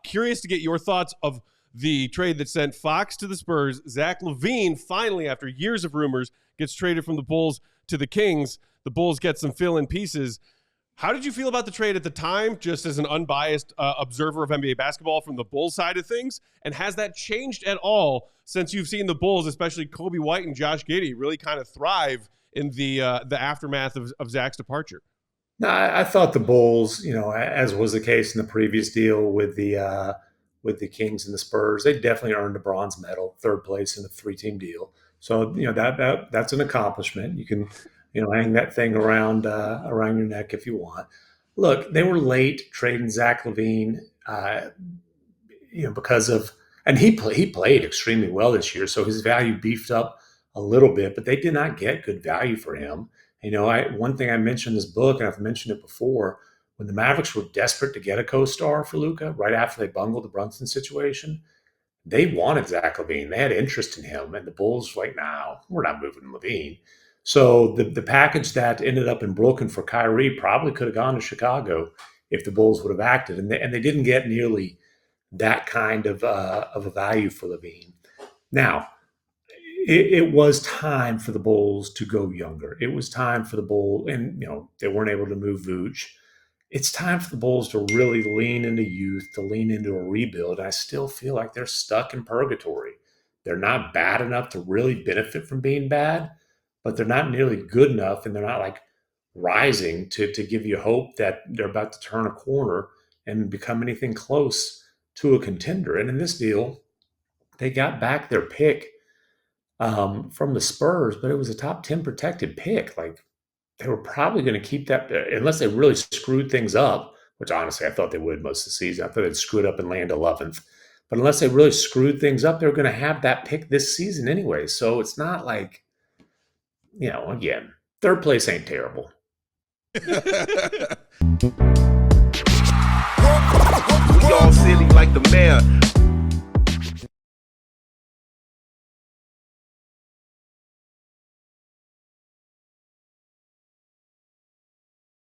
Curious to get your thoughts of the trade that sent Fox to the Spurs. Zach LaVine finally, after years of rumors, gets traded from the Bulls to the Kings. The Bulls get some fill-in pieces. How did you feel about the trade at the time, just as an unbiased observer of NBA basketball from the Bulls side of things? And has that changed at all since you've seen the Bulls, especially Kobe White and Josh Giddey, really kind of thrive in the aftermath of Zach's departure? No, I thought the Bulls, as was the case in the previous deal with the Kings and the Spurs, they definitely earned a bronze medal, third place in a 3-team deal. So that's an accomplishment. You can hang that thing around your neck if you want. Look, they were late trading Zach LaVine, because of, and he played extremely well this year, so his value beefed up a little bit, but they did not get good value for him. One thing I mentioned in this book, and I've mentioned it before, when the Mavericks were desperate to get a co-star for Luka, right after they bungled the Brunson situation, they wanted Zach LaVine. They had interest in him, and the Bulls were like, no, we're not moving LaVine. So the package that ended up in Brooklyn for Kyrie probably could have gone to Chicago if the Bulls would have acted, and they didn't get nearly that kind of a value for LaVine. Now, it was time for the Bulls to go younger. It was time for the Bulls, and they weren't able to move Vooch. It's time for the Bulls to really lean into youth, to lean into a rebuild. I still feel like they're stuck in purgatory. They're not bad enough to really benefit from being bad, but they're not nearly good enough, and they're not like rising to give you hope that they're about to turn a corner and become anything close to a contender. And in this deal, they got back their pick from the Spurs, but it was a top 10 protected pick. Like, they were probably going to keep that unless they really screwed things up, which honestly I thought they would most of the season. I thought they'd screw it up and land 11th. But unless they really screwed things up, they were going to have that pick this season anyway. So it's not like, again, third place ain't terrible. We all silly like the mayor.